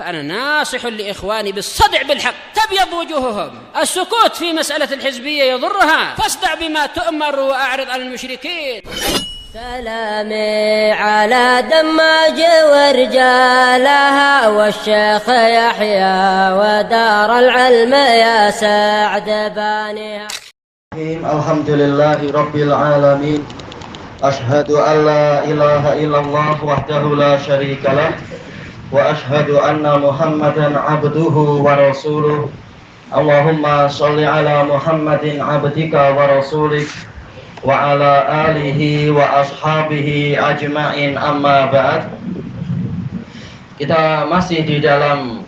فأنا ناصح لإخواني بالصدع بالحق تبيض وجوههم. السكوت في مسألة الحزبية يضرها، فاصدع بما تؤمر وأعرض عن المشركين. سلامي على دماج ورجالها والشيخ يحيى ودار العلم يا سعد بانيها. الحمد لله رب العالمين. أشهد أن لا إله إلا الله وحده لا شريك له وأشهد أن محمدا عبده ورسوله. اللهم صل على محمد عبدك ورسولك وعلى آله وأصحابه أجمعين. Amma ba'd. Kita masih di dalam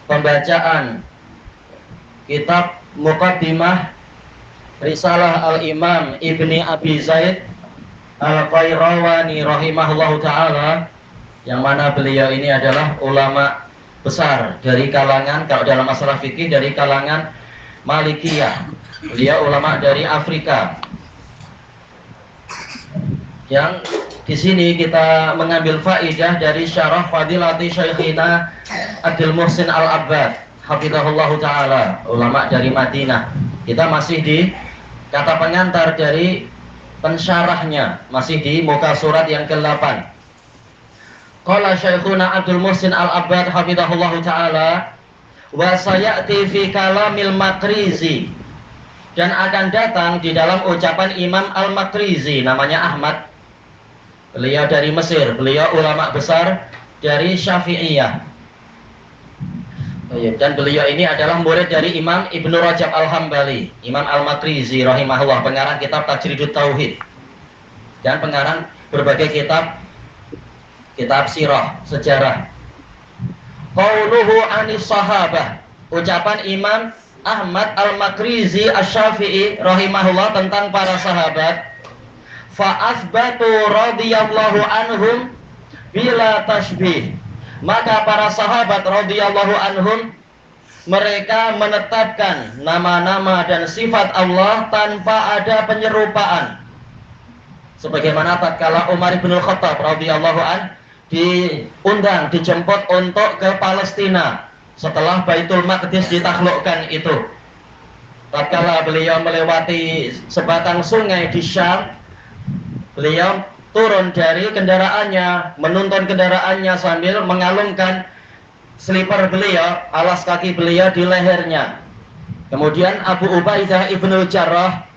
pembacaan kitab Muqaddimah Risalah Al-Imam Ibni Abi Zaid Al-Qayrawani rahimahullahu ta'ala, yang mana beliau ini adalah ulama besar dari kalangan, kalau dalam masalah fikih, dari kalangan Malikiyah. Beliau ulama dari Afrika. Yang di sini kita mengambil faidah dari syarah Fadilati Syekhina Abdul Muhsin Al-Abbad hafizahullahu ta'ala, ulama dari Madinah. Kita masih di kata pengantar dari pensyarahnya, masih di muka surat yang ke-8. Qala Syekhuna Abdul Muhsin Al-Abbad hafizahullahu ta'ala, wa sayati fi kalamil Maqrizi, dan akan datang di dalam ucapan Imam Al-Maqrizi, namanya Ahmad. Beliau dari Mesir, beliau ulama besar dari Syafi'iyah. Dan beliau ini adalah murid dari Imam Ibnu Rajab Al-Hambali, Imam Al-Maqrizi rahimahullah, pengarang kitab Tajridut Tauhid dan pengarang berbagai kitab sirah, sejarah. Qauluhu anis sahabah, ucapan Imam Ahmad Al-Maqrizi Asy-Syafi'i rahimahullah tentang para sahabat. Fa'athbatu radhiyallahu anhum bila tashbih, maka para sahabat radhiyallahu anhum mereka menetapkan nama-nama dan sifat Allah tanpa ada penyerupaan. Sebagaimana tatkala Umar bin Khattab radhiyallahu an diundang, dijemput untuk ke Palestina setelah Baitul Maqdis ditaklukkan itu. Tatkala beliau melewati sebatang sungai di Syam, beliau turun dari kendaraannya, menuntun kendaraannya sambil mengalungkan slipper beliau, alas kaki beliau di lehernya. Kemudian Abu Ubaidah Ibnu Jarrah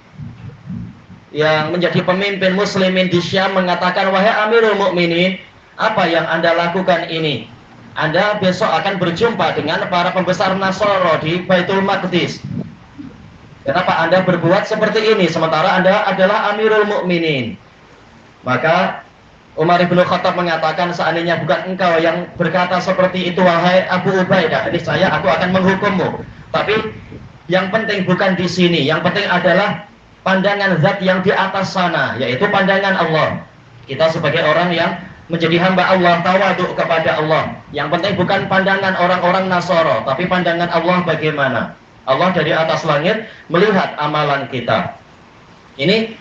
yang menjadi pemimpin muslimin di Syam mengatakan, wahai Amirul Mukminin, apa yang Anda lakukan ini? Anda besok akan berjumpa dengan para pembesar Nasara di Baitul Maqdis. Kenapa Anda berbuat seperti ini sementara Anda adalah Amirul Mukminin? Maka Umar bin Khattab mengatakan, seandainya bukan engkau yang berkata seperti itu, wahai Abu Ubaidah, niscaya aku akan menghukummu. Tapi yang penting bukan di sini, yang penting adalah pandangan zat yang di atas sana, yaitu pandangan Allah. Kita sebagai orang yang menjadi hamba Allah, tawaduk kepada Allah. Yang penting bukan pandangan orang-orang Nasara, tapi pandangan Allah bagaimana. Allah dari atas langit melihat amalan kita. Ini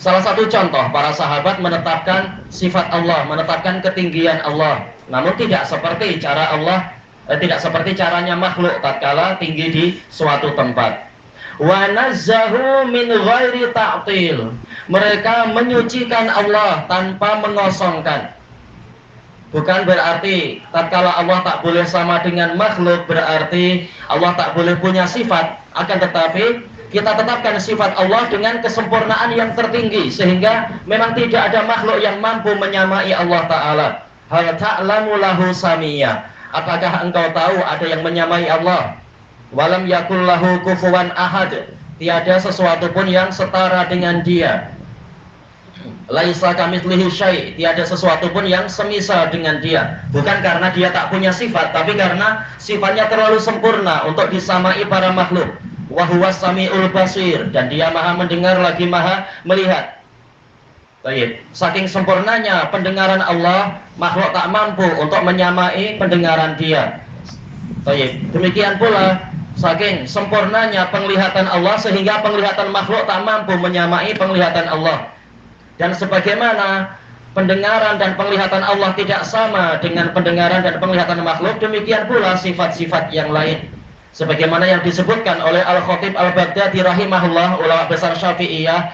salah satu contoh para sahabat menetapkan sifat Allah, menetapkan ketinggian Allah. Namun tidak seperti cara Allah, tidak seperti caranya makhluk tatkala tinggi di suatu tempat. Wa nazzahu min ghairi ta'til. Mereka menyucikan Allah tanpa mengosongkan. Bukan berarti tatkala Allah tak boleh sama dengan makhluk, berarti Allah tak boleh punya sifat. Akan tetapi kita tetapkan sifat Allah dengan kesempurnaan yang tertinggi, sehingga memang tidak ada makhluk yang mampu menyamai Allah Ta'ala. Hal ta'lamu lahu samiyya, apakah engkau tahu ada yang menyamai Allah? Walam yakul lahu kufuwan ahad, tiada sesuatu pun yang setara dengan dia. Laisa kamitslihi syai', tiada sesuatu pun yang semisal dengan dia. Bukan karena dia tak punya sifat, tapi karena sifatnya terlalu sempurna untuk disamai para makhluk. Wa huwas samiul basir, dan dia maha mendengar lagi maha melihat. Baik, saking sempurnanya pendengaran Allah, makhluk tak mampu untuk menyamai pendengaran dia. Baik, demikian pula saking sempurnanya penglihatan Allah, sehingga penglihatan makhluk tak mampu menyamai penglihatan Allah. Dan sebagaimana pendengaran dan penglihatan Allah tidak sama dengan pendengaran dan penglihatan makhluk, demikian pula sifat-sifat yang lain. Sebagaimana yang disebutkan oleh Al-Khatib Al-Baghdadi rahimahullah, ulama besar Syafi'iyah,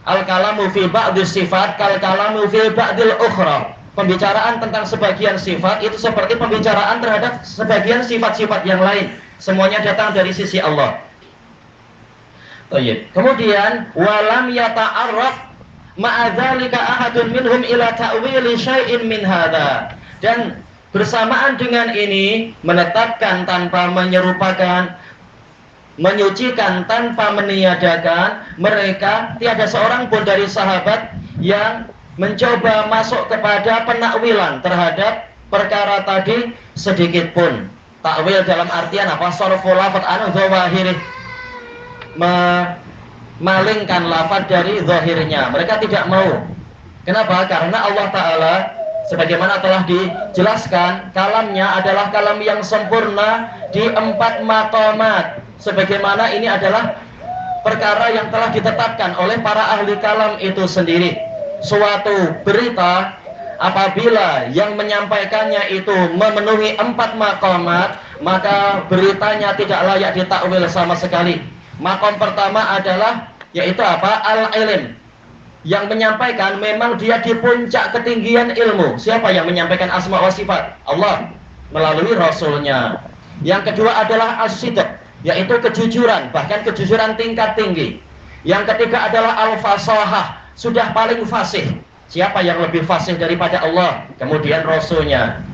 al-kalamu fi ba'dil sifat kal kalamu fi ba'dil ukhra. Pembicaraan tentang sebagian sifat itu seperti pembicaraan terhadap sebagian sifat-sifat yang lain. Semuanya datang dari sisi Allah. Kemudian walam yata'arraf ma'adzalika ahadun minhum ila ta'wili syai'in min hadza. Dan bersamaan dengan ini, menetapkan tanpa menyerupakan, menyucikan tanpa meniadakan, mereka tiada seorang pun dari sahabat yang mencoba masuk kepada penakwilan terhadap perkara tadi sedikit pun. Takwil dalam artian apa? Sarful lafadz an dzawahirih, memalingkan lafaz dari zahirnya. Mereka tidak mau. Kenapa? Karena Allah Ta'ala sebagaimana telah dijelaskan, kalamnya adalah kalam yang sempurna di 4 maqamat. Sebagaimana ini adalah perkara yang telah ditetapkan oleh para ahli kalam itu sendiri. Suatu berita apabila yang menyampaikannya itu memenuhi 4 maqamat, maka beritanya tidak layak ditakwil sama sekali. Maqam pertama adalah yaitu apa? Al-ilm. Yang menyampaikan memang dia di puncak ketinggian ilmu. Siapa yang menyampaikan asma wa sifat? Allah melalui Rasulnya. Yang kedua adalah as-sidq, yaitu kejujuran, bahkan kejujuran tingkat tinggi. Yang ketiga adalah al-fasahah, sudah paling fasih. Siapa yang lebih fasih daripada Allah? Kemudian Rasulnya.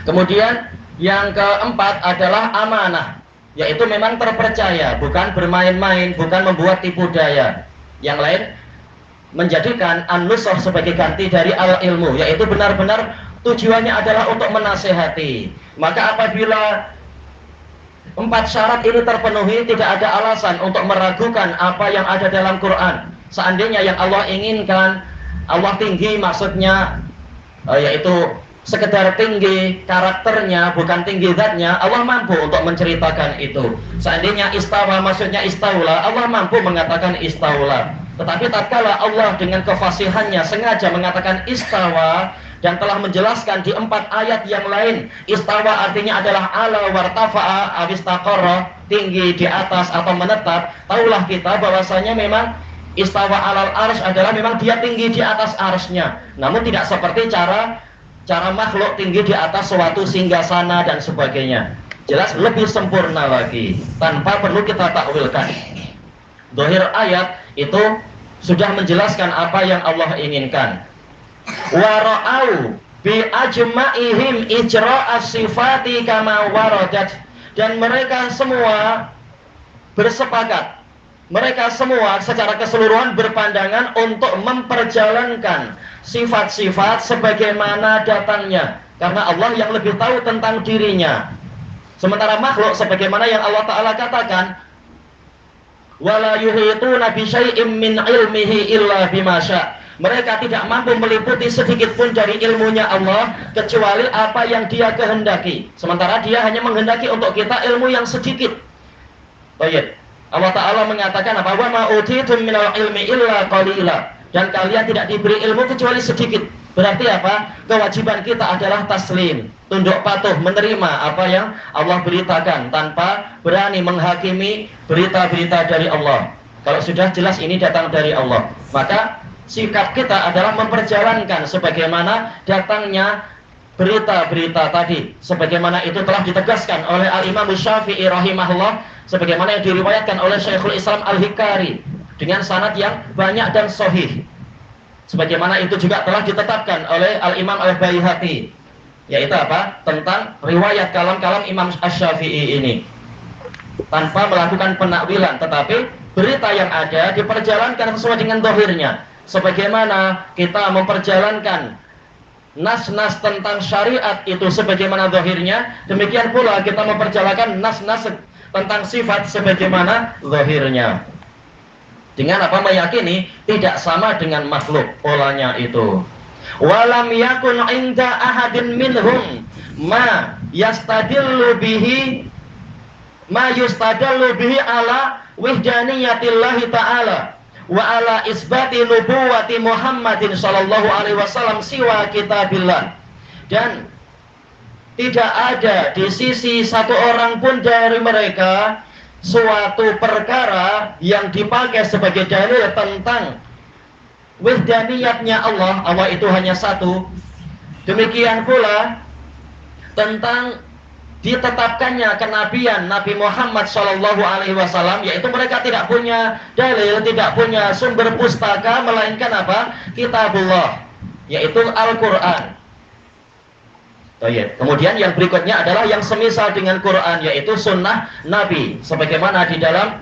Kemudian yang keempat adalah amanah, yaitu memang terpercaya, bukan bermain-main, bukan membuat tipu daya. Yang lain menjadikan an-nusrah sebagai ganti dari al-ilmu, yaitu benar-benar tujuannya adalah untuk menasehati. Maka apabila 4 syarat ini terpenuhi, tidak ada alasan untuk meragukan apa yang ada dalam Quran. Seandainya yang Allah inginkan, Allah tinggi maksudnya, yaitu sekedar tinggi karakternya, bukan tinggi zatnya, Allah mampu untuk menceritakan itu. Seandainya istawa maksudnya istaula, Allah mampu mengatakan istaula. Tetapi tatkala Allah dengan kefasihannya sengaja mengatakan istawa dan telah menjelaskan di 4 ayat yang lain, istawa artinya adalah ala wartafa'a awistaqarra, tinggi di atas atau menetap. Taulah kita bahwasanya memang istawa alal arsy adalah memang dia tinggi di atas arsy-nya. Namun tidak seperti cara makhluk tinggi di atas suatu singgasana dan sebagainya. Jelas lebih sempurna lagi tanpa perlu kita takwilkan. Zahir ayat itu sudah menjelaskan apa yang Allah inginkan. Wa ra'au bi ajma'ihim ijra'as sifati kama waradat, dan mereka semua bersepakat, mereka semua secara keseluruhan berpandangan untuk memperjalankan sifat-sifat sebagaimana datangnya, karena Allah yang lebih tahu tentang dirinya. Sementara makhluk sebagaimana yang Allah Ta'ala katakan, wala yuhituna bi syai'im min ilmihi illa bima syaa. Mereka tidak mampu meliputi sedikit pun dari ilmunya Allah kecuali apa yang Dia kehendaki. Sementara Dia hanya menghendaki untuk kita ilmu yang sedikit. Baik. Allah Ta'ala mengatakan apa? Wa ma utitum minal ilmi illa qalila. Dan kalian tidak diberi ilmu kecuali sedikit. Berarti apa? Kewajiban kita adalah taslim, tunduk patuh, menerima apa yang Allah beritakan tanpa berani menghakimi berita-berita dari Allah. Kalau sudah jelas ini datang dari Allah, maka sikap kita adalah memperjalankan sebagaimana datangnya berita-berita tadi, sebagaimana itu telah ditegaskan oleh Al-Imam Syafi'i rahimahullah, sebagaimana yang diriwayatkan oleh Syekhul Islam Al-Hikari dengan sanad yang banyak dan sahih. Sebagaimana itu juga telah ditetapkan oleh Al-Imam Al-Baihaqi, yaitu apa? Tentang riwayat kalam-kalam Imam Asy-Syafi'i ini. Tanpa melakukan penakwilan, tetapi berita yang ada diperjalankan sesuai dengan zahirnya. Sebagaimana kita memperjalankan nas-nas tentang syariat itu sebagaimana zahirnya, demikian pula kita memperjalankan nas-nas tentang sifat sebagaimana zahirnya. Dengan apa? Meyakini tidak sama dengan makhluk polanya itu. Walam yakun inda ahadin minhum ma yastadillu bihi ma yustadallu bihi ala wahdaniyatillahi ta'ala wa ala isbati nubuwati Muhammadin sallallahu alaihi wasallam siwa kitabillah. Dan tidak ada di sisi satu orang pun dari mereka suatu perkara yang dipakai sebagai dalil tentang wahdaniyatnya Allah. Allah itu hanya satu. Demikian pula tentang ditetapkannya kenabian Nabi Muhammad Shallallahu Alaihi Wasallam, yaitu mereka tidak punya dalil, tidak punya sumber pustaka, melainkan apa? Kitabullah, yaitu Al-Quran. Kemudian yang berikutnya adalah yang semisal dengan Quran, yaitu sunnah Nabi, sebagaimana di dalam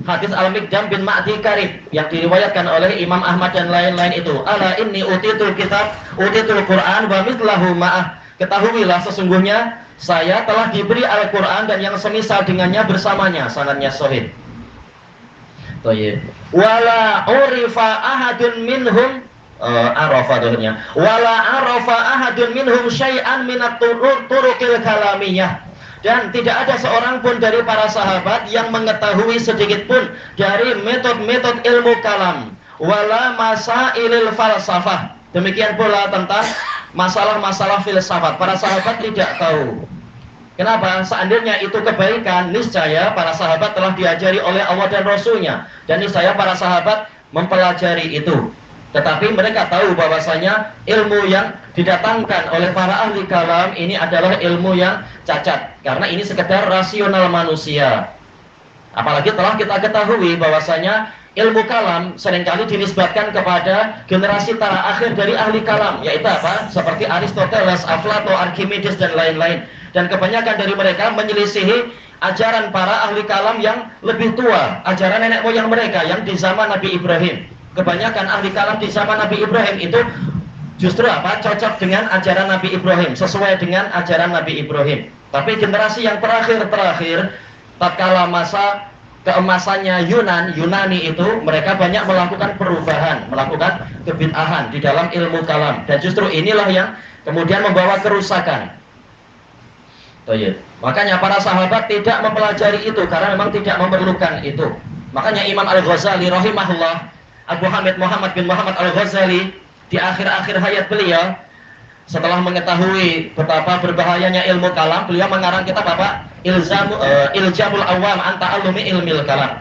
hadis Al-Miqdam bin Ma'di Karib yang diriwayatkan oleh Imam Ahmad dan lain-lain itu. Ala inni utitul kitab, utitul Quran wa mithlahu ma'ah. Ketahuilah sesungguhnya saya telah diberi Al-Quran dan yang semisal dengannya bersamanya. Sanadnya sahih. Wala urifa ahadun minhum arafa dohnya. Wala arafa ahadun minhum syai'an minat turuqil kalamiyah. Dan tidak ada seorang pun dari para sahabat yang mengetahui sedikit pun dari metode-metode ilmu kalam. Wala masailil falsafah. Demikian pula tentang masalah-masalah filsafat. Para sahabat tidak tahu. Kenapa? Seandainya itu kebaikan, niscaya para sahabat telah diajari oleh Allah dan Rasulnya. Dan niscaya para sahabat mempelajari itu. Tetapi mereka tahu bahwasanya ilmu yang didatangkan oleh para ahli kalam ini adalah ilmu yang cacat. Karena ini sekedar rasional manusia. Apalagi telah kita ketahui bahwasanya ilmu kalam seringkali dinisbatkan kepada generasi terakhir dari ahli kalam, yaitu apa? Seperti Aristoteles, Aflato, Archimedes dan lain-lain. Dan kebanyakan dari mereka menyelisihi ajaran para ahli kalam yang lebih tua, ajaran nenek moyang mereka yang di zaman Nabi Ibrahim. Kebanyakan ahli kalam di zaman Nabi Ibrahim itu justru apa? Cocok dengan ajaran Nabi Ibrahim, sesuai dengan ajaran Nabi Ibrahim. Tapi generasi yang terakhir tatkala masa keemasannya Yunani itu, mereka banyak melakukan perubahan, melakukan kebid'ahan di dalam ilmu kalam, dan justru inilah yang kemudian membawa kerusakan. Makanya para sahabat tidak mempelajari itu karena memang tidak memerlukan itu. Makanya Imam Al-Ghazali rahimahullah, Abu Hamid Muhammad bin Muhammad Al-Ghazali, di akhir-akhir hayat beliau, setelah mengetahui betapa berbahayanya ilmu kalam, beliau mengarang kitab apa? Iljamul Awam an ta'allumi ilmil kalam.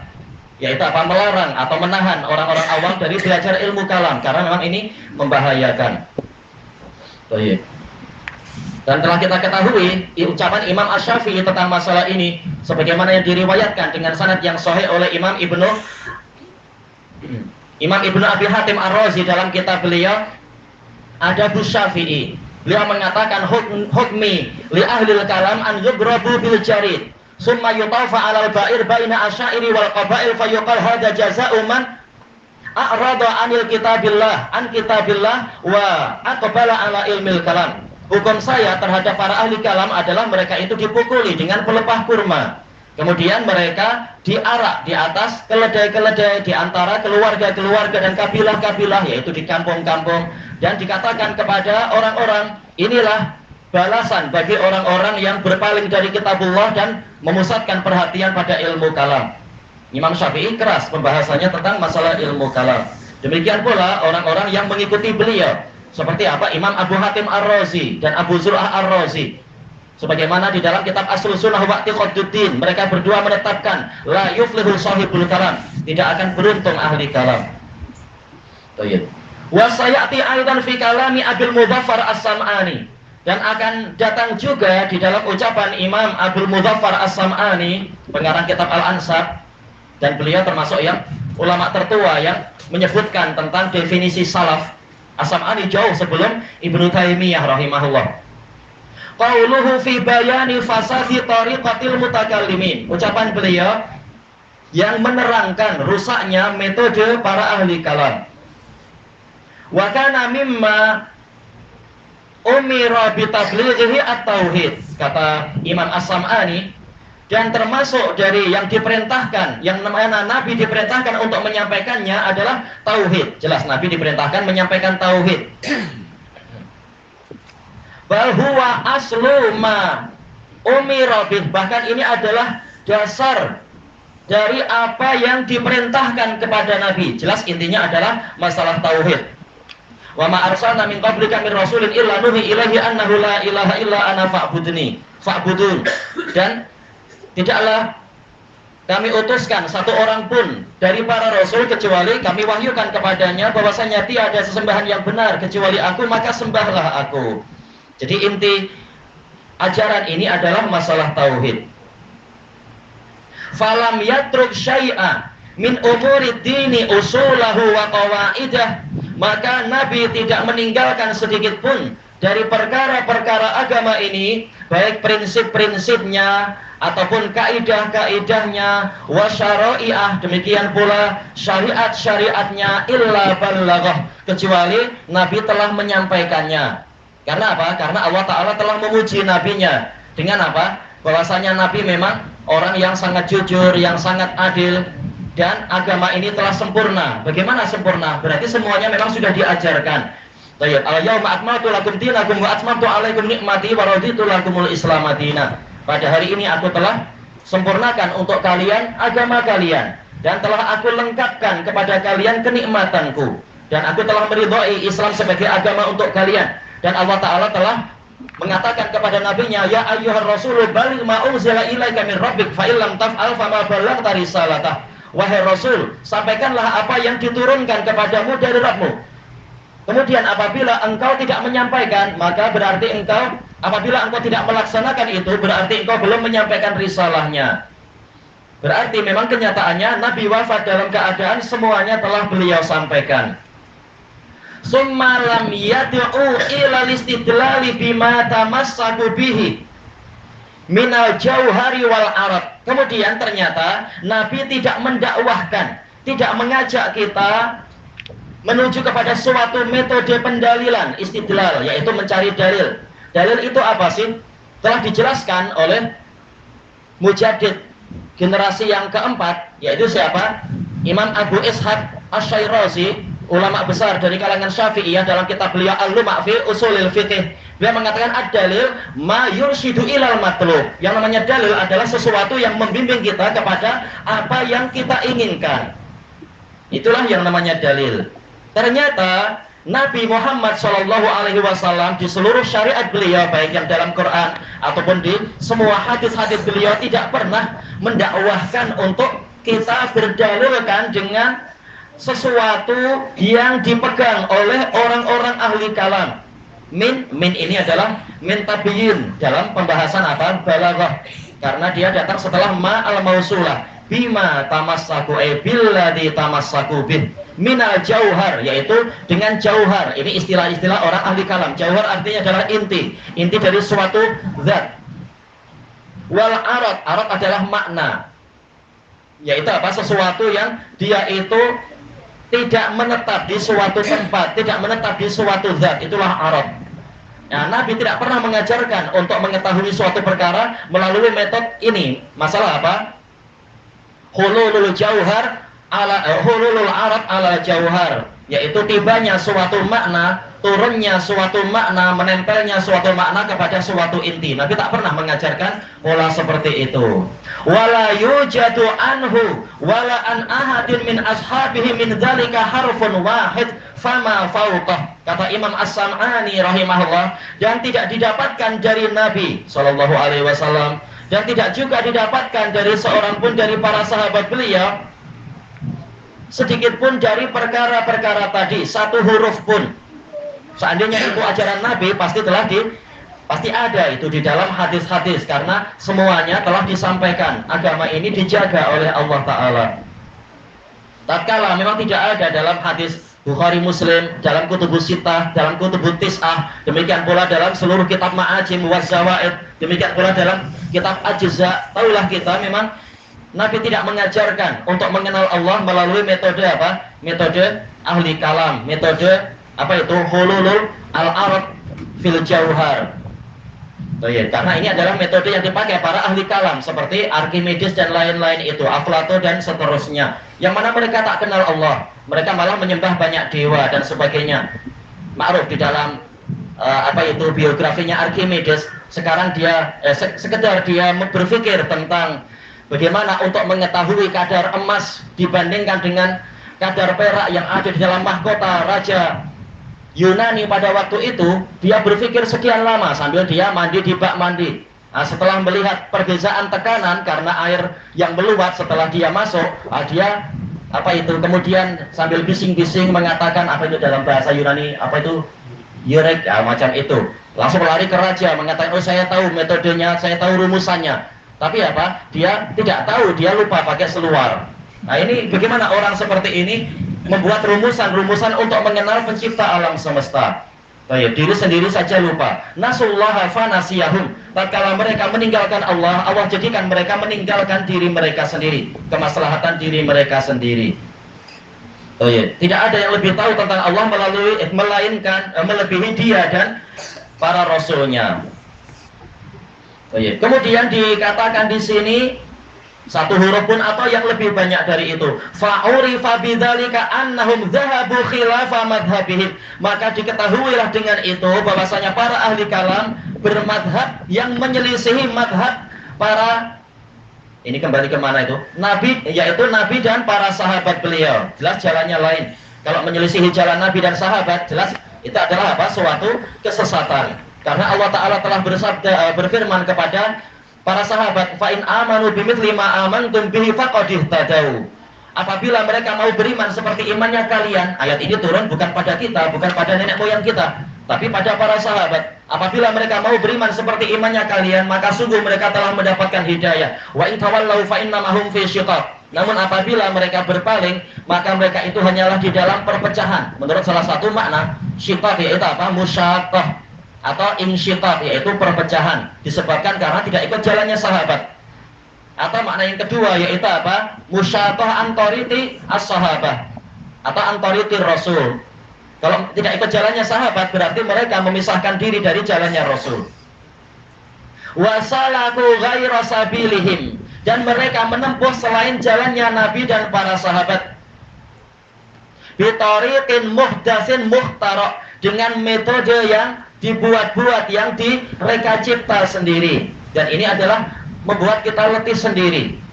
Yaitu apa? Melarang atau menahan orang-orang awam dari belajar ilmu kalam karena memang ini membahayakan. Dan telah kita ketahui ucapan Imam Asy-Syafi'i tentang masalah ini sebagaimana yang diriwayatkan dengan sanad yang sahih oleh Imam Ibnu Abi Hatim Ar-Razi dalam kitab beliau Adabus Syafi'i. Beliau mengatakan hukmi li ahlil kalam an yugrabu bil jarid summa yutafa 'alal ba'ir baina asyairi wal qabail fayuqal hadza jazaa'u man a'rada 'anil kitabillah wa aqbala 'ala ilmil kalam. Hukum saya terhadap para ahli kalam adalah mereka itu dipukuli dengan pelepah kurma. Kemudian mereka diarak di atas keledai-keledai di antara keluarga-keluarga dan kabilah-kabilah, yaitu di kampung-kampung, dan dikatakan kepada orang-orang, inilah balasan bagi orang-orang yang berpaling dari kitabullah dan memusatkan perhatian pada ilmu kalam. Imam Syafi'i keras pembahasannya tentang masalah ilmu kalam. Demikian pula orang-orang yang mengikuti beliau, seperti apa? Imam Abu Hatim Ar-Razi dan Abu Zur'ah Ar-Razi. Sebagaimana di dalam kitab Aslus Sunnah wa I'tiqaduddin, mereka berdua menetapkan la yuflihu sahibul kalam, tidak akan beruntung ahli kalam. Wa sayati aidan fi kalami Abdul Mudzaffar As-Sam'ani, dan akan datang juga di dalam ucapan Imam Abdul Mudzaffar As-Sam'ani, pengarang kitab Al-Ansab, dan beliau termasuk yang ulama tertua yang menyebutkan tentang definisi salaf. As-Sam'ani jauh sebelum Ibnu Taimiyah rahimahullah. Qauluhu fi bayani fasadi tariqatil mutakallimin. Ucapan beliau yang menerangkan rusaknya metode para ahli kalam. Wa kana mimma umira bi tablighihi at-tauhid. Kata Imam As-Sam'ani, dan termasuk dari yang diperintahkan, yang mana Nabi diperintahkan untuk menyampaikannya adalah tauhid. Jelas Nabi diperintahkan menyampaikan tauhid. Bal huwa aslu ma umira bih, bahkan ini adalah dasar dari apa yang diperintahkan kepada Nabi. Jelas intinya adalah masalah tauhid. Wa ma arsalna min qablika min rasulin illa nuhi ilaihi annahu la ilaha illa ana fa'budun. Dan tidaklah kami utuskan satu orang pun dari para rasul kecuali kami wahyukan kepadanya bahwasanya tiada sesembahan yang benar kecuali aku, maka sembahlah aku. Jadi inti ajaran ini adalah masalah tauhid. Falam yatruk syai'a min umuri dini usulahu wa qawaidah, maka Nabi tidak meninggalkan sedikit pun dari perkara-perkara agama ini, baik prinsip-prinsipnya ataupun kaidah-kaidahnya, wa syara'i'ah, demikian pula syariat-syariatnya, illa ballaghah, kecuali Nabi telah menyampaikannya. Karena apa? Karena Allah Ta'ala telah memuji nabinya dengan apa? Bahwasanya Nabi memang orang yang sangat jujur, yang sangat adil, dan agama ini telah sempurna. Bagaimana sempurna? Berarti semuanya memang sudah diajarkan. Baik, al-yauma akmaltu lakum dinakum wa atmamtu alaikum nikmati wa raditu lakumul Islam madina. Pada hari ini aku telah sempurnakan untuk kalian agama kalian, dan telah aku lengkapkan kepada kalian kenikmatanku, dan aku telah meridhai Islam sebagai agama untuk kalian. Dan Allah Ta'ala telah mengatakan kepada nabinya, ya ayyuhar rasulu baligh ma unzila ilaika min rabbik fa illam taf'al fama ballaghta risalatah. Wahai Rasul, sampaikanlah apa yang diturunkan kepadamu dari Rabbmu. Kemudian apabila engkau tidak menyampaikan, maka berarti engkau, apabila engkau tidak melaksanakan itu, berarti engkau belum menyampaikan risalahnya. Berarti memang kenyataannya Nabi wafat dalam keadaan semuanya telah beliau sampaikan. Summa lam yad'u ila istidlali bima tamassaku bihi minal jauhari wal arad. Kemudian ternyata Nabi tidak mendakwahkan, tidak mengajak kita menuju kepada suatu metode pendalilan, istidlal, yaitu mencari dalil. Dalil itu apa sih? Telah dijelaskan oleh Mujaddid generasi yang keempat, yaitu siapa? Imam Abu Ishaq Asy-Syirazi, ulama besar dari kalangan Syafi'iyah, dalam kitab beliau Al-Lum'a' fi Ushulil Fiqh. Dia mengatakan ad-dalil ma yurshidu ilal matlub. Yang namanya dalil adalah sesuatu yang membimbing kita kepada apa yang kita inginkan. Itulah yang namanya dalil. Ternyata Nabi Muhammad SAW di seluruh syariat beliau, baik yang dalam Quran ataupun di semua hadis-hadis beliau, tidak pernah mendakwahkan untuk kita berdalilkan dengan sesuatu yang dipegang oleh orang-orang ahli kalam. Min ini adalah min tabiyin dalam pembahasan apa? Balaghah. Karena dia datang setelah ma al-mausulah. Bima tamassaku billadzi tamassaku bih. Minal jauhar, yaitu dengan jauhar. Ini istilah-istilah orang ahli kalam. Jauhar artinya adalah inti dari suatu zat. Wal arad adalah makna. Yaitu apa? Sesuatu yang dia itu tidak menetap di suatu tempat, tidak menetap di suatu zat, itulah arad. Nah, Nabi tidak pernah mengajarkan untuk mengetahui suatu perkara melalui metode ini. Masalah apa? Hululul jauhar ala hululul arad ala jauhar, yaitu tibanya suatu makna, turunnya suatu makna, menempelnya suatu makna kepada suatu inti. Nabi tak pernah mengajarkan pola seperti itu. Wala yujadu anhu wala an ahadin min ashabihi min dzalika harfun wahid fama fawqah. Kata Imam As-Sam'ani rahimahullah, dan tidak didapatkan dari Nabi sallallahu alaihi wasallam, dan tidak juga didapatkan dari seorang pun dari para sahabat beliau sedikit pun dari perkara-perkara tadi, satu huruf pun. Seandainya itu ajaran Nabi, pasti ada itu di dalam hadis-hadis, karena semuanya telah disampaikan. Agama ini dijaga oleh Allah Ta'ala. Tatkala memang tidak ada dalam hadis Bukhari Muslim, dalam kutubus sittah, dalam kutubus tis'ah, demikian pula dalam seluruh kitab Ma'ajim wa Zawaid, demikian pula dalam kitab Ajza. Taulah kita memang Nabi tidak mengajarkan untuk mengenal Allah melalui metode apa? Metode ahli kalam, metode apa itu? Hululul al-arad fil jauhar. Karena ini adalah metode yang dipakai para ahli kalam seperti Archimedes dan lain-lain itu, Aflato dan seterusnya. Yang mana mereka tak kenal Allah, mereka malah menyembah banyak dewa dan sebagainya. Ma'ruf di dalam biografinya Archimedes. Sekarang dia sekedar dia berpikir tentang Bagaimana untuk mengetahui kadar emas dibandingkan dengan kadar perak yang ada di dalam mahkota Raja Yunani pada waktu itu. Dia berpikir sekian lama sambil dia mandi di bak mandi. Nah, setelah melihat perbedaan tekanan karena air yang meluap setelah dia masuk, dia kemudian sambil bising-bising mengatakan apa itu dalam bahasa Yunani, apa itu Yurek, macam itu. Langsung lari ke raja mengatakan, oh saya tahu metodenya, saya tahu rumusannya. Tapi dia tidak tahu, dia lupa pakai seluar. Nah, ini bagaimana orang seperti ini membuat rumusan-rumusan untuk mengenal pencipta alam semesta. Diri sendiri saja lupa. Nasullaha fanasiyahum. Tatkala mereka meninggalkan Allah, Allah jadikan mereka meninggalkan diri mereka sendiri, kemaslahatan diri mereka sendiri. Tidak ada yang lebih tahu tentang Allah melebihi dia dan para rasulnya. Kemudian dikatakan di sini satu huruf pun atau yang lebih banyak dari itu. Fa'urifa bidzalika annahum dzahabu khilafa madhhabihim. Maka diketahuilah dengan itu bahwasanya para ahli kalam bermadhab yang menyelisihi madhab para, ini kembali ke mana itu? Nabi, yaitu Nabi dan para sahabat beliau. Jelas jalannya lain. Kalau menyelisihi jalan Nabi dan sahabat, jelas itu adalah suatu kesesatan. Karena Allah Ta'ala telah berfirman kepada para sahabat, fa in amanu bimithli ma amantum bihi faqad ihtadaw. Apabila mereka mau beriman seperti imannya kalian, ayat ini turun bukan pada kita, bukan pada nenek moyang kita, tapi pada para sahabat. Apabila mereka mau beriman seperti imannya kalian, maka sungguh mereka telah mendapatkan hidayah. Wa in tawallau fa innamahum fi syiqaq. Namun apabila mereka berpaling, maka mereka itu hanyalah di dalam perpecahan. Menurut salah satu makna syiqaq yaitu musyaqqah atau insyiqaq, yaitu perpecahan, disebabkan karena tidak ikut jalannya sahabat. Atau makna yang kedua yaitu musyaqqah antoriti as-sahabah atau antoriti rasul. Kalau tidak ikut jalannya sahabat, berarti mereka memisahkan diri dari jalannya rasul. Wasalaku ghaira sabilihim, dan mereka menempuh selain jalannya Nabi dan para sahabat. Bitariqin muhdatsin muhtara, dengan metode yang dibuat-buat, yang direka cipta sendiri. Dan ini adalah membuat kita letih sendiri.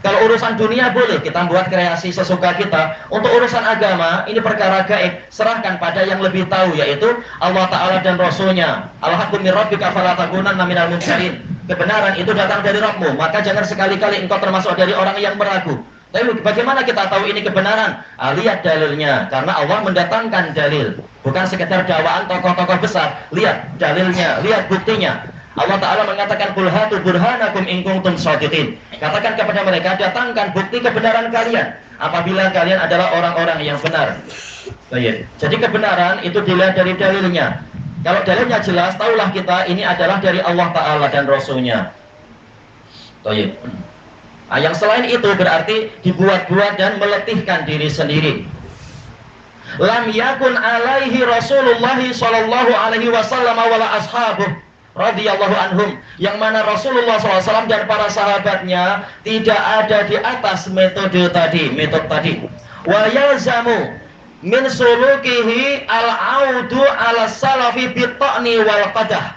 Kalau urusan dunia boleh kita buat kreasi sesuka kita. Untuk urusan agama, ini perkara gaib, serahkan pada yang lebih tahu, yaitu Allah Ta'ala dan Rasulnya. Al-haqqu min rabbika fala takunanna minal mumtarin. Kebenaran itu datang dari Rabbmu, maka jangan sekali-kali engkau termasuk dari orang yang meragu. Tapi bagaimana kita tahu ini kebenaran? Lihat dalilnya, karena Allah mendatangkan dalil, bukan sekedar dakwaan tokoh-tokoh besar. Lihat dalilnya, lihat buktinya. Allah Ta'ala mengatakan, qul hatu burhanakum in kuntum shadiqin. Katakan kepada mereka, datangkan bukti kebenaran kalian apabila kalian adalah orang-orang yang benar. Jadi kebenaran itu dilihat dari dalilnya. Kalau dalilnya jelas, tahulah kita ini adalah dari Allah Ta'ala dan Rasulnya. Yang selain itu berarti dibuat-buat dan meletihkan diri sendiri. Lam yakun alaihi Rasulullah sallallahu alaihi wasallam wala ashabuh radhiyallahu anhum, yang mana Rasulullah SAW dan para sahabatnya tidak ada di atas metode tadi. Wa yalzamu min sulukihi al-audu ala salafi bita'ni wal qadah.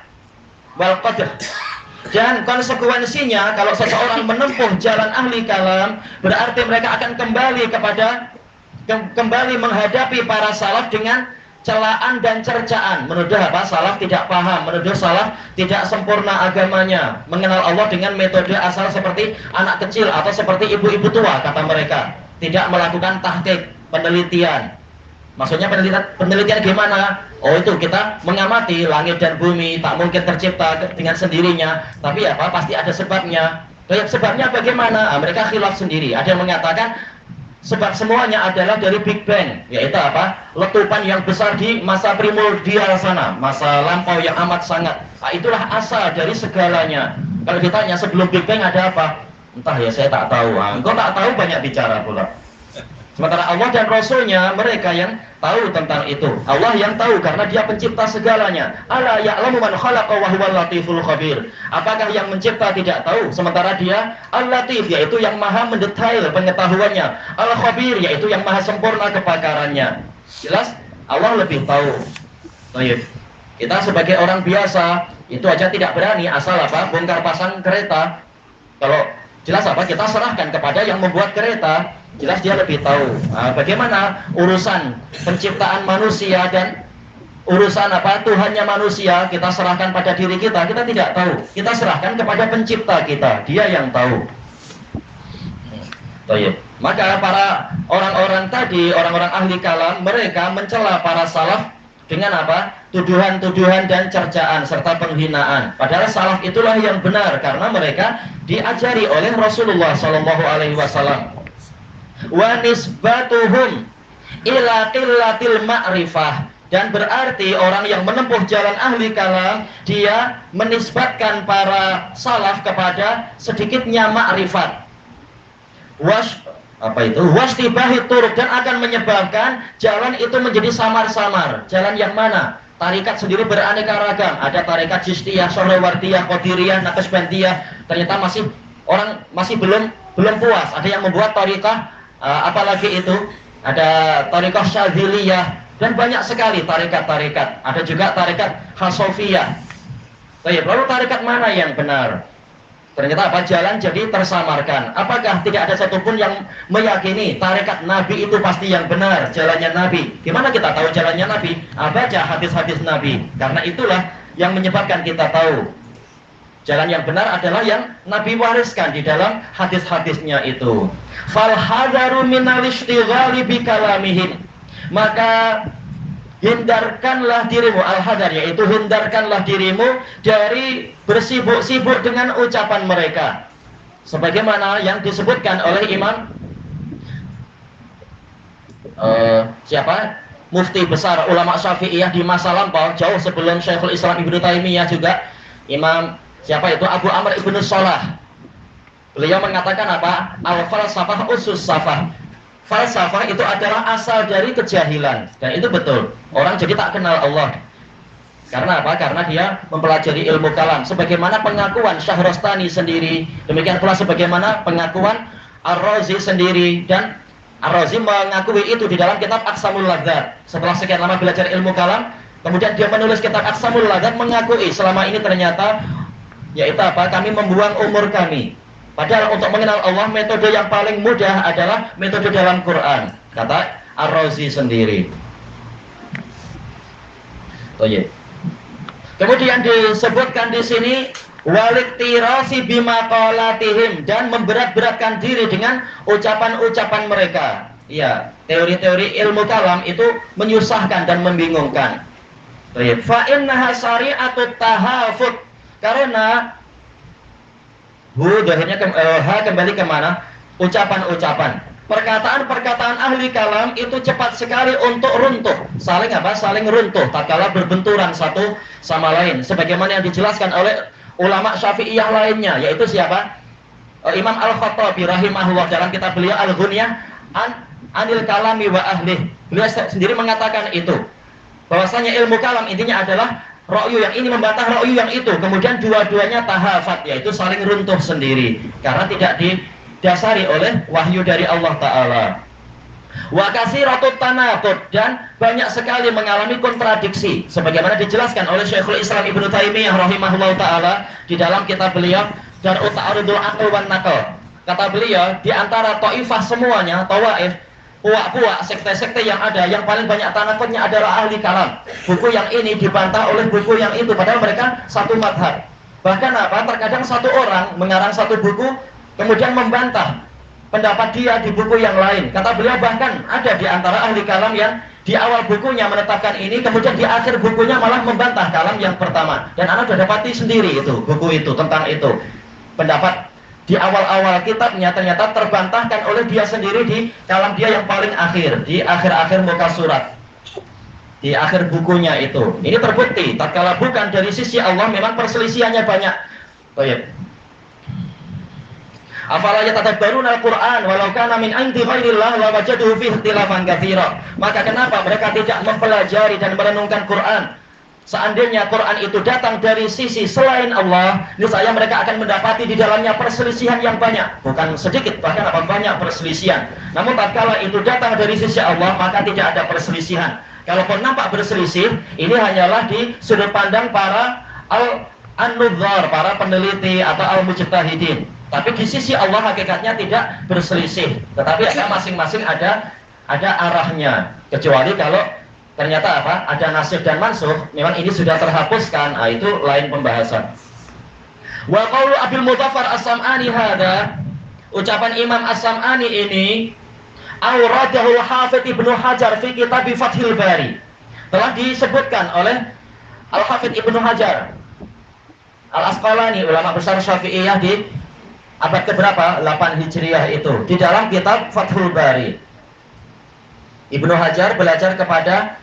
Dan konsekuensinya, kalau seseorang menempuh jalan ahli kalam, berarti mereka akan kembali menghadapi para salaf dengan celaan dan cercaan, menuduh salaf tidak paham, menuduh salaf tidak sempurna agamanya, mengenal Allah dengan metode asal seperti anak kecil atau seperti ibu-ibu tua, kata mereka, tidak melakukan tahqiq, penelitian. Maksudnya penelitian gimana? Oh, itu kita mengamati langit dan bumi, tak mungkin tercipta dengan sendirinya, tapi pasti ada sebabnya. Sebabnya bagaimana? Mereka khilaf sendiri. Ada yang mengatakan sebab semuanya adalah dari Big Bang, yaitu letupan yang besar di masa primordial sana, masa lampau yang amat sangat. Itulah asal dari segalanya. Kalau ditanya sebelum Big Bang ada apa? Entah ya, saya tak tahu. Engkau tak tahu, banyak bicara pula. Sementara Allah dan Rasulnya, mereka yang tahu tentang itu. Allah yang tahu karena dia pencipta segalanya. Ala ya'lamu man khalaqa wa huwal latiful khabir. Apakah yang mencipta tidak tahu? Sementara dia Al-Latif, yaitu yang maha mendetail pengetahuannya. Al-Khabir, yaitu yang maha sempurna kepakarannya. Jelas Allah lebih tahu. Baik. Kita sebagai orang biasa itu aja tidak berani asal bongkar pasang kereta. Kalau Jelas apa? Kita serahkan kepada yang membuat kereta. Jelas dia lebih tahu. Nah, bagaimana urusan penciptaan manusia dan urusan apa Tuhannya manusia kita serahkan pada diri kita tidak tahu. Kita serahkan kepada pencipta kita, dia yang tahu. Maka para orang-orang tadi, orang-orang ahli kalam, mereka mencela para salaf dengan apa? Tuduhan-tuduhan dan cercaan serta penghinaan. Padahal salaf itulah yang benar karena mereka diajari oleh Rasulullah sallallahu alaihi wasallam. Wa nisbatuhum ila qillatil ma'rifah, dan berarti orang yang menempuh jalan ahli kalam dia menisbatkan para salaf kepada sedikitnya ma'rifat. Wastibahi turuk, dan akan menyebabkan jalan itu menjadi samar-samar. Jalan yang mana? Tarikat sendiri beraneka ragam. Ada tarikat Chistiyah, Sohrawardiyah, Qadiriyah, Naqsbandiyah. Ternyata orang masih belum puas. Ada yang membuat tarikat apalagi itu, ada tarikat Syadziliyah, dan banyak sekali tarikat-tarikat. Ada juga tarikat Hasofiyah. Lalu tarikat mana yang benar? Ternyata apa? Jalan jadi tersamarkan. Apakah tidak ada satupun yang meyakini tarikat Nabi itu pasti yang benar, jalannya Nabi? Gimana kita tahu jalannya Nabi? Baca hadis-hadis Nabi. Karena itulah yang menyebabkan kita tahu jalan yang benar adalah yang Nabi wariskan di dalam hadis-hadisnya itu. Fal hadaru minal ishtighali bi kalamihim. Maka hindarkanlah dirimu, al-hadar yaitu hindarkanlah dirimu dari bersibuk-sibuk dengan ucapan mereka, sebagaimana yang disebutkan oleh Imam Mufti besar ulama Syafi'iyah di masa lampau, jauh sebelum Syekhul Islam Ibnu Taimiyah juga, Imam Abu Amr Ibnu Shalah. Beliau mengatakan apa? Al-falsafah usus safah. Falsafah itu adalah asal dari kejahilan, dan itu betul. Orang jadi tak kenal Allah. Karena apa? Karena dia mempelajari ilmu kalam. Sebagaimana pengakuan Syahrastani sendiri, demikian pula sebagaimana pengakuan Ar-Razi sendiri, dan Ar-Razi mengakui itu di dalam kitab Aqsamul Ladzat. Setelah sekian lama belajar ilmu kalam, kemudian dia menulis kitab Aqsamul Ladzat mengakui selama ini ternyata yaitu apa? Kami membuang umur kami. Padahal untuk mengenal Allah metode yang paling mudah adalah metode dalam Quran, kata Ar-Razi sendiri. Kemudian disebutkan di sini waliktirasi bimaqalatihim, dan memberat-beratkan diri dengan ucapan-ucapan mereka. Ya, teori-teori ilmu kalam itu menyusahkan dan membingungkan. Fa innaha syari'atut tahafut, karena akhirnya kembali kemana? Ucapan-ucapan. Perkataan-perkataan ahli kalam itu cepat sekali untuk runtuh. Saling runtuh tatkala berbenturan satu sama lain. Sebagaimana yang dijelaskan oleh ulama Syafi'iyah lainnya, yaitu siapa? Imam Al-Khattabi rahimahullah dalam kitab beliau Al-Ghunyah Anil Kalami wa Ahlih. Beliau sendiri mengatakan itu, bahwasanya ilmu kalam intinya adalah ra'yu yang ini membantah ra'yu yang itu, kemudian dua-duanya tahafat, yaitu saling runtuh sendiri karena tidak didasari oleh wahyu dari Allah Ta'ala. Wa katsiratut tanaqud, dan banyak sekali mengalami kontradiksi, sebagaimana dijelaskan oleh Syekhul Islam Ibnu Taimiyah rahimahullah Ta'ala di dalam kitab beliau Dar'ut Ta'arudul Aql wan Naql. Kata beliau, di antara taifah semuanya, tawaif, puak-puak, sekte-sekte yang ada, yang paling banyak tanakutnya adalah ahli kalam. Buku yang ini dibantah oleh buku yang itu, padahal mereka satu madhab. Bahkan apa? Terkadang satu orang mengarang satu buku, kemudian membantah pendapat dia di buku yang lain. Kata beliau, bahkan ada di antara ahli kalam yang di awal bukunya menetapkan ini, kemudian di akhir bukunya malah membantah kalam yang pertama. Dan Anda sudah dapati sendiri itu, buku itu, tentang itu. Pendapat di awal-awal kitabnya ternyata terbantahkan oleh dia sendiri di kalam dia yang paling akhir, di akhir-akhir muka surat, di akhir bukunya itu. Ini terbukti, tatkala bukan dari sisi Allah memang perselisihannya banyak. Afala yatadabbaruna al-Qur'an walau kana min 'indi ghairillah la wajaduhu fihi ikhtilafan katsira. Maka kenapa mereka tidak mempelajari dan merenungkan Quran? Seandainya Quran itu datang dari sisi selain Allah, niscaya mereka akan mendapati di dalamnya perselisihan yang banyak, bukan sedikit, bahkan banyak perselisihan. Namun tatkala itu datang dari sisi Allah, maka tidak ada perselisihan. Kalaupun nampak berselisih, ini hanyalah di sudut pandang para an-nudzar, para peneliti atau al-mujtahidin. Tapi di sisi Allah hakikatnya tidak berselisih, tetapi masing-masing ada arahnya. Kecuali kalau ternyata ada nasikh dan mansukh, memang ini sudah terhapuskan, itu lain pembahasan. Wa qaulu Abil Mudzaffar As-Sam'ani hada, ucapan Imam As-Sam'ani ini, auradahu Hafidz Ibnu Hajar fi kitab Fathul Bari, telah disebutkan oleh Al-Hafidz Ibnu Hajar Al-Asqalani, ulama besar Syafi'iyah di abad keberapa? 8 Hijriah itu, di dalam kitab Fathul Bari. Ibnu Hajar belajar kepada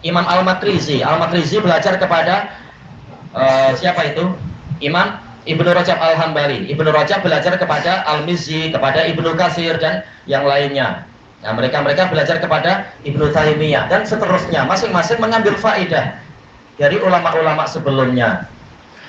Imam Al-Makrizi. Al-Makrizi belajar kepada siapa itu? Imam Ibnu Rajab Al-Hambali. Ibnu Rajab belajar kepada Al-Mizzi, kepada Ibnu Katsir dan yang lainnya. Nah, mereka belajar kepada Ibnu Taimiyah dan seterusnya. Masing-masing mengambil faedah dari ulama-ulama sebelumnya.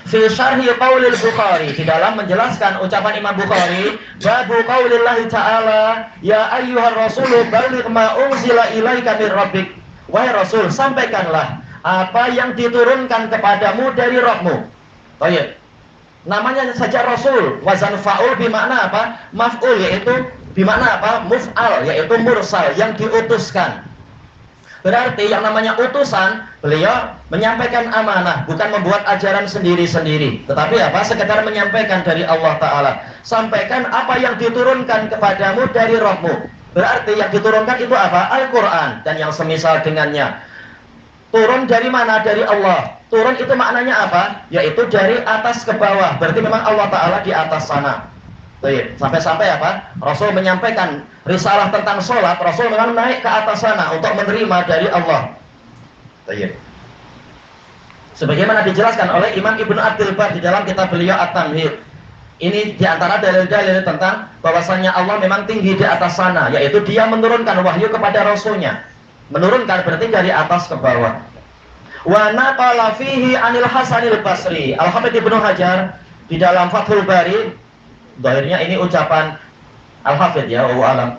Fi syarhi qaulil Bukhari, di dalam menjelaskan ucapan Imam Bukhari, babu qaulillahi ta'ala, ya ayyuhar rasulu balligh ma unzila ilaika mir rabbik. Wahai Rasul, sampaikanlah apa yang diturunkan kepadamu dari Rabbmu. Baik. Namanya saja Rasul, wazan fa'ul bermakna apa? Maf'ul, yaitu bermakna apa? Muf'al, yaitu mursal, yang diutuskan. Berarti yang namanya utusan, beliau menyampaikan amanah, bukan membuat ajaran sendiri-sendiri, tetapi sekedar menyampaikan dari Allah Ta'ala. Sampaikan apa yang diturunkan kepadamu dari Rabbmu. Berarti yang diturunkan itu apa? Al-Quran dan yang semisal dengannya. Turun dari mana? Dari Allah. Turun itu maknanya apa? Yaitu dari atas ke bawah. Berarti memang Allah Ta'ala di atas sana. Sampai-sampai Rasul menyampaikan risalah tentang sholat, Rasul memang naik ke atas sana untuk menerima dari Allah. Sebagaimana dijelaskan oleh Imam Ibnu Abdul Bar di dalam kitab beliau At-Tamhid. Ini diantara dalil-dalil tentang bahwasanya Allah memang tinggi di atas sana, yaitu Dia menurunkan wahyu kepada Rasulnya. Menurunkan berarti dari atas ke bawah. Wa naqala fihi anil Hasanil Basri. Al-Hafidz Ibnu Hajar di dalam Fathul Bari, zahirnya ini ucapan Al-Hafidz ya, wallahu alam,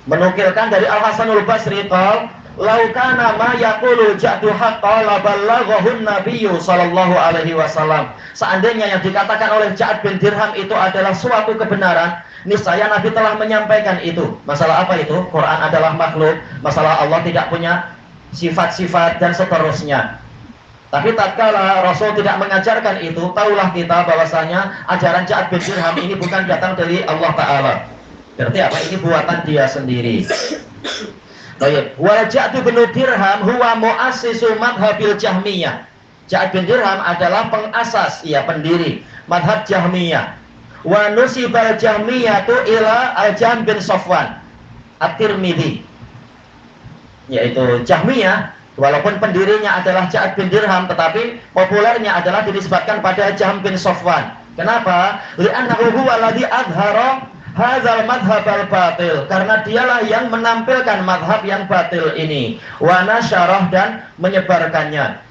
menukilkan dari Al-Hasanul Basri qol, "Lau kana ma yaqulu ja'du haqqan la ballaghahu an-nabiyyu sallallahu alaihi wasallam." Seandainya yang dikatakan oleh Ja'ad bin Dirham itu adalah suatu kebenaran, niscaya Nabi telah menyampaikan itu. Masalah apa itu? Quran adalah makhluk, masalah Allah tidak punya sifat-sifat dan seterusnya. Tapi tatkala Rasul tidak mengajarkan itu, tahulah kita bahwasanya ajaran Ja'ad bin Dirham ini bukan datang dari Allah Ta'ala. Berarti ini buatan dia sendiri. Baik. Wa Ja'ad bin Dirham huwa muassisu madhabil Jahmiyah. Ja'ad bin Dirham adalah pengasas, pendiri madhab Jahmiyah. Wa nusibal Jahmiyatu ila Al-Jahm bin Safwan At-Tirmidzi. Yaitu Jahmiyah, walaupun pendirinya adalah Ja'ad bin Dirham, tetapi populernya adalah dinisbatkan pada Jahm bin Safwan. Kenapa? Li'annahu huwa alladhi adhara hadzal madhhab al-batil, karena dialah yang menampilkan madhab yang batil ini, wa nasyarah, dan menyebarkannya.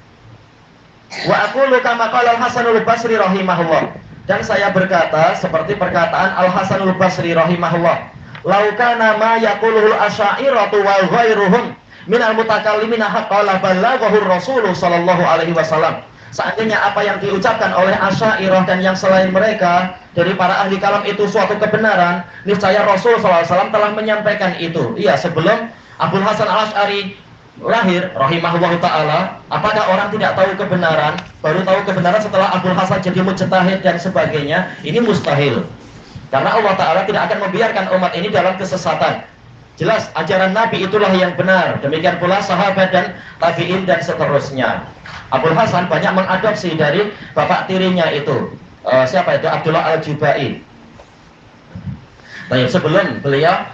Wa aqulu kama qala Al-Hasanul Basri rahimahullah, dan saya berkata seperti perkataan Al-Hasanul Basri rahimahullah, lau kana ma yaquluhul asy'ariyatu wal ghairuhum minal mutakallimina haqqan la ballaghahu Rasul sallallahu alaihi wasallam. Seandainya apa yang diucapkan oleh Asy'ariyah dan yang selain mereka dari para ahli kalam itu suatu kebenaran, niscaya Rasul SAW telah menyampaikan itu. Iya, sebelum Abul Hasan Al-Asy'ari lahir rahimahullahu ta'ala, apakah orang tidak tahu kebenaran? Baru tahu kebenaran setelah Abul Hasan jadi mujtahid dan sebagainya? Ini mustahil. Karena Allah Ta'ala tidak akan membiarkan umat ini dalam kesesatan. Jelas ajaran Nabi itulah yang benar. Demikian pula sahabat dan tabi'in dan seterusnya. Abul Hasan banyak mengadopsi dari bapak tirinya itu. Siapa itu? Abdullah Al-Jubai. Baik, sebelum beliau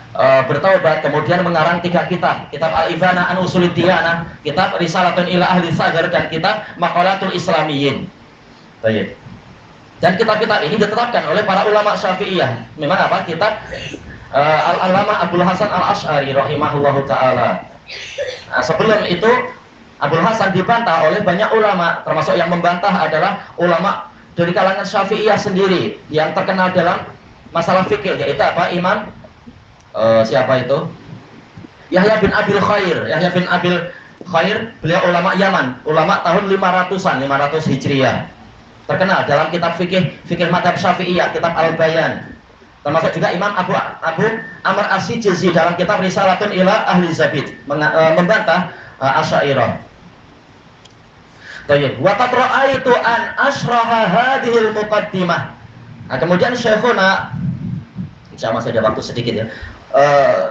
bertaubat, kemudian mengarang 3 kitab. Kitab Al-Ibana an Usulid Diyanah, kitab Risalatun ila Ahli Sagar, dan kitab Maqalatul Islamiyyin. Baik. Dan kitab-kitab ini ditetapkan oleh para ulama Syafi'iyah. Memang kitab Al-Allamah Abul Hasan Al-Asy'ari rahimahullahu ta'ala. Nah, sebelum itu Abul Hasan dibantah oleh banyak ulama, termasuk yang membantah adalah ulama dari kalangan Syafi'iyah sendiri yang terkenal dalam masalah fikih, yaitu Imam siapa itu? Yahya bin Abil Khair. Yahya bin Abil Khair, beliau ulama Yaman, ulama tahun 500-an, 500 Hijriah. Terkenal dalam kitab fikih madhab Syafi'iyah, kitab Al-Bayan. Termasuk juga Imam Abu Amr As-Sijizi dalam kitab Risalatun ila Ahli Zabid membantah Asy'ariyah. Baik, wa qad ra'aitu an ashraha hadhil muqaddimah. Nah, kemudian Syekhuna, saya masih ada waktu sedikit ya.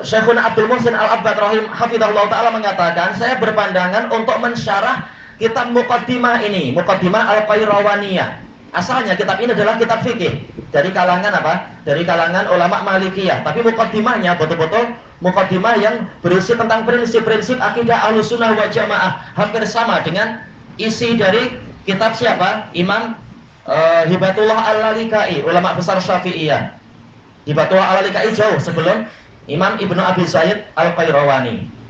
Syekhuna Abdul Muhsin Al-Abbad rahim hafizahullah taala mengatakan, saya berpandangan untuk mensyarah kitab muqaddimah ini, Muqaddimah Al-Qayrawaniyah. Asalnya kitab ini adalah kitab fikih dari kalangan apa? Dari kalangan ulama Malikiyah. Tapi muqaddimahnya betul-betul muqaddimah yang berisi tentang prinsip-prinsip akidah Ahlussunnah wal Jamaah, hampir sama dengan isi dari kitab siapa? Imam Hibatullah Al-Lalikai, ulama besar Syafi'iyah. Hibatullah Al-Lalikai jauh sebelum Imam Ibnu Abi Zaid Al-Qayrawani.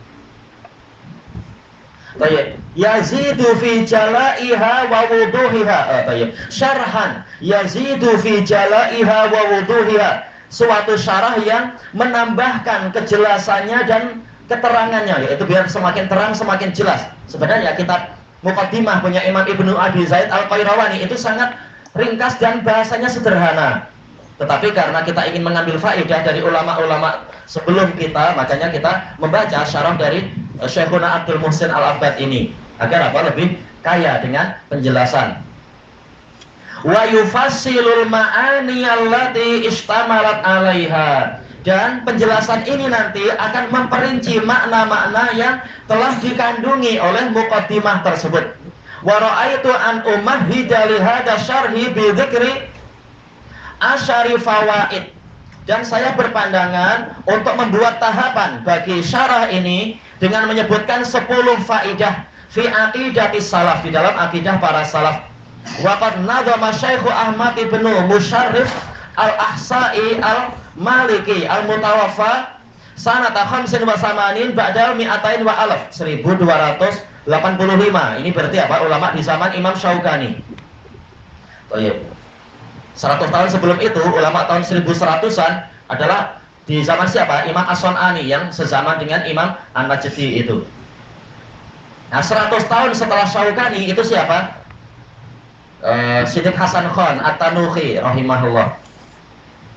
Baik, yazidu fi jalaiha wa wuduhiha. Baik, syarhan yazidu fi jalaiha wa wuduhiha. Suatu syarah yang menambahkan kejelasannya dan keterangannya, yaitu biar semakin terang, semakin jelas. Sebenarnya kitab Muqaddimah punya Imam Ibnu Abi Zaid Al-Qayrawani itu sangat ringkas dan bahasanya sederhana. Tetapi karena kita ingin mengambil faedah dari ulama-ulama sebelum kita, makanya kita membaca syarah dari Syekhuna Abdul Muhsin Al-Abbad ini agar apa? Lebih kaya dengan penjelasan. Wa yufassilul ma'ani allati istamalat 'alaiha. Dan penjelasan ini nanti akan memperinci makna-makna yang telah dikandungi oleh muqaddimah tersebut. Wa ra'aitu an umahhida li hadha syarhi bi dzikri asyari fawaid. Dan saya berpandangan untuk membuat tahapan bagi syarah ini dengan menyebutkan 10 faidah fi aqidatis salaf, di dalam akidah para salaf. Wa qad nadhama Syekh Ahmad ibnu Musyarrif Al-Ahsa'i Al-Maliki Al-Mutawaffa sanata 85 ba'dal mi'atain wa alaf, 1285. Ini berarti apa? Ulama di zaman Imam Syaukani. Baik. 100 tahun sebelum itu, ulama tahun 1100-an adalah di zaman siapa? Imam As-Sun'ani yang sezaman dengan Imam An-Najdi itu. Nah, 100 tahun setelah Syaukani itu siapa? Siddiq Hasan Khan At-Tanuhi rahimahullah.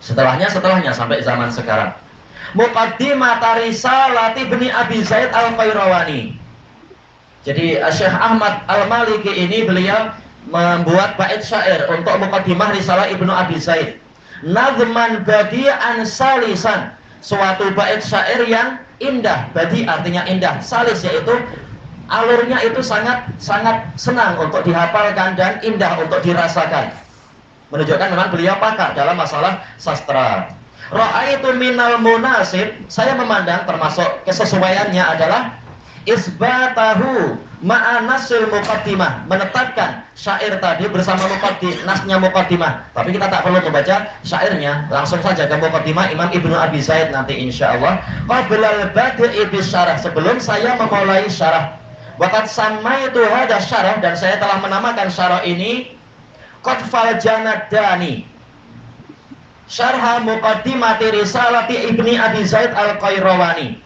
Setelahnya sampai zaman sekarang. Muqaddimah Risalat Ibni Abi Zaid Al-Qayrawani. Jadi Syekh Ahmad Al-Maliki ini beliau membuat bait syair untuk muqaddimah Risalah Ibnu Abi Zaid. Nazman badi'an salisan, suatu bait syair yang indah. Badi artinya indah, salis yaitu alurnya itu sangat senang untuk dihafalkan dan indah untuk dirasakan. Menunjukkan memang beliau pakar dalam masalah sastra. Ra'aitu minal munasib, saya memandang termasuk kesesuaiannya adalah isbatahu ma'anasil muqaddimah, menetapkan syair tadi bersama nasnya muqaddimah. Tapi kita tak perlu membaca syairnya, langsung saja ke muqaddimah Imam Ibnu Abi Zaid nanti insyaallah. Qablal bad'i bisyarah, sebelum saya memulai syarah. Waqad sammaitu hadha syarah, dan saya telah menamakan syarah ini Qatfal Janadani Syarha Muqaddimati Risalati Ibni Abi Zaid Al-Qayrawani.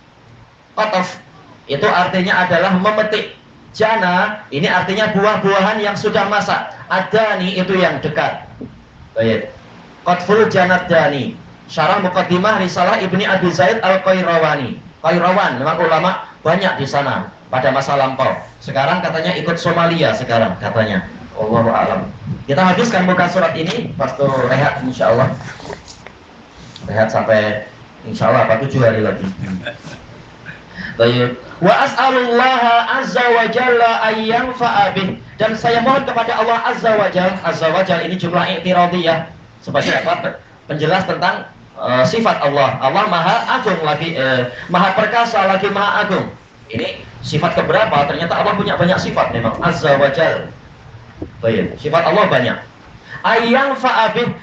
Qataf itu artinya adalah memetik. Jana ini artinya buah-buahan yang sudah masak. Adani itu yang dekat. Baik. Qatful Janadani Syarah Muqaddimah Risalah Ibni Abi Zaid Al-Qayrawani. Qayrawan memang ulama banyak di sana pada masa lampau. Sekarang katanya ikut Somalia sekarang katanya. Wallahu a'lam. Kita habiskan muka surat ini, waktu rehat insyaallah. Rehat sampai insyaallah 7 hari lagi. Baik. Wa as'alullaha azza wa jalla ayyanfa'a bih, dan saya mohon kepada Allah azza wa jalla. Azza wa jalla ini jumlah i'tiradiyah sebagai apa? Penjelas tentang sifat Allah. Allah Maha Agung lagi Maha Perkasa lagi Maha Agung. Ini sifat keberapa? Ternyata Allah punya banyak sifat memang, azza wa jalla. Baik, sifat Allah banyak. Ayang fa'abih,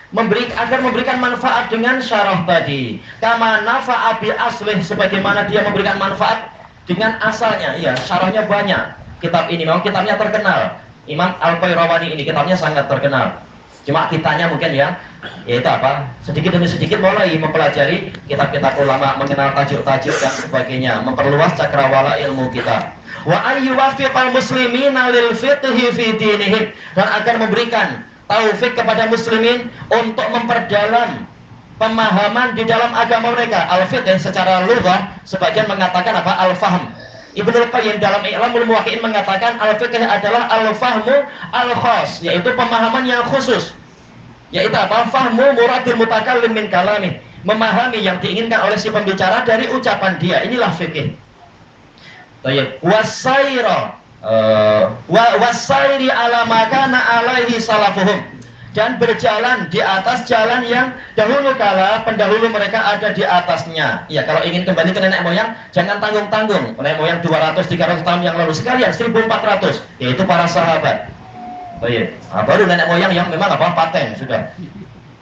agar memberikan manfaat dengan syarah tadi. Kama nafa'a bi aslih, sebagaimana dia memberikan manfaat dengan asalnya. Iya, syarahnya banyak. Kitab ini memang kitabnya terkenal. Imam Al-Qayrawani ini kitabnya sangat terkenal. Cuma kitanya mungkin ya itu apa? Sedikit demi sedikit mulai mempelajari kitab-kitab ulama, mengenal tajuk-tajuk dan sebagainya, memperluas cakrawala ilmu kita. Wa ayyuwaffiqal muslimina lil fiqhi fi dinihim, dan akan memberikan taufik kepada muslimin untuk memperdalam pemahaman di dalam agama mereka. Al-fiqh secara lughah sebagian mengatakan apa? Al-fahm. Ibnu Qayyim dalam I'lamul Muwaqqi'in mengatakan al-fiqh adalah al-fahmu al-khas, yaitu pemahaman yang khusus. Yaitu apa? Fahmu muradil mutakallim min kalami, memahami yang diinginkan oleh si pembicara dari ucapan dia. Inilah fikih. Baik. Wasairi ala makana alaihi salafuhum, dan berjalan di atas jalan yang dahulu kala pendahulu mereka ada di atasnya. Ya, kalau ingin kembali ke nenek moyang, jangan tanggung-tanggung. Nenek moyang 200-300 tahun yang lalu, sekalian 1400, yaitu para sahabat. Baik. Baru nenek moyang yang memang apa? Paten sudah.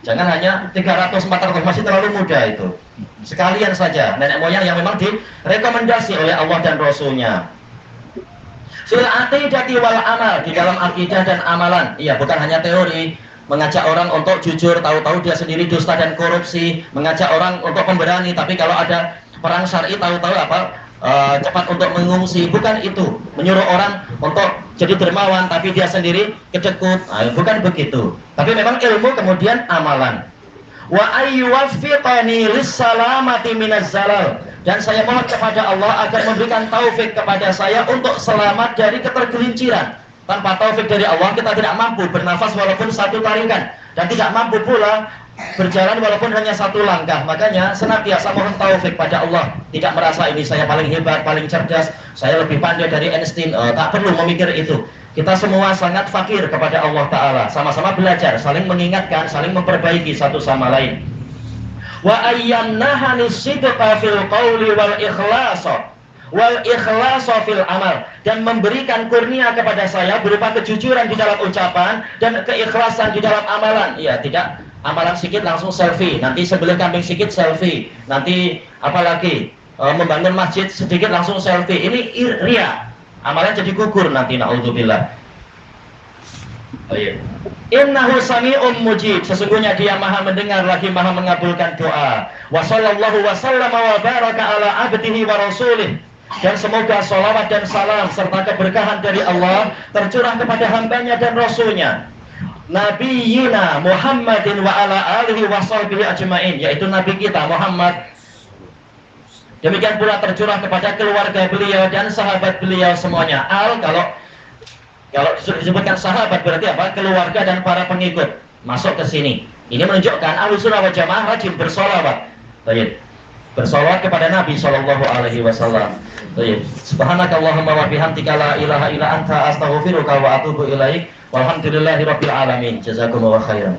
Jangan hanya 300-400, masih terlalu muda itu. Sekalian saja nenek moyang yang memang direkomendasi oleh Allah dan Rasulnya. Fil aqidati wal amal, di dalam akidah dan amalan. Iya, bukan hanya teori. Mengajak orang untuk jujur, tahu-tahu dia sendiri dusta dan korupsi, mengajak orang untuk pemberani, tapi kalau ada perang syar'i tahu-tahu apa? Cepat untuk mengungsi. Bukan itu. Menyuruh orang untuk jadi dermawan tapi dia sendiri kecekut. Bukan begitu. Tapi memang ilmu kemudian amalan. Wa ayyuwaffiqani lis-salamati minaz zalal, dan saya mohon kepada Allah agar memberikan taufik kepada saya untuk selamat dari ketergelinciran. Tanpa taufik dari Allah kita tidak mampu bernafas walaupun satu tarikan, dan tidak mampu pula berjalan walaupun hanya satu langkah. Makanya senantiasa mohon taufik pada Allah. Tidak merasa ini saya paling hebat, paling cerdas, saya lebih pandai dari Einstein. Tak perlu memikir itu. Kita semua sangat fakir kepada Allah Ta'ala. Sama-sama belajar, saling mengingatkan, saling memperbaiki satu sama lain. Wa ayyamnahani sidqa fil qawli wal ikhlasa wal ikhlasa fil amal, dan memberikan kurnia kepada saya berupa kejujuran di dalam ucapan dan keikhlasan di dalam amalan. Ya, tidak amalan sikit langsung selfie, nanti sebelum kambing sikit selfie, nanti apalagi membangun masjid sedikit langsung selfie. Ini ria, amalan jadi gugur nanti, naudzubillah. Innahu sami'un mujib, sesungguhnya dia maha mendengar lagi maha mengabulkan doa. Wa sallallahu wa sallama wa baraka ala abdihi wa rasulih, dan semoga salawat dan salam serta keberkahan dari Allah tercurah kepada hambanya dan rasulnya, Nabiyina Muhammadin wa ala alihi wa sahbihi ajma'in, yaitu Nabi kita Muhammad. Demikian pula tercurah kepada keluarga beliau dan sahabat beliau semuanya. Kalau disebutkan sahabat berarti apa? Keluarga dan para pengikut masuk ke sini. Ini menunjukkan Ahlussunnah wal Jamaah rajin bersolawat. Baik. Bersolawat kepada Nabi sallallahu alaihi wasallam. Baik. Subhanakallahumma wa bihamdika la ilaha illa anta astaghfiruka wa atubu ilaik. Walhamdulillahirabbil alamin. Jazakumullahu khairan.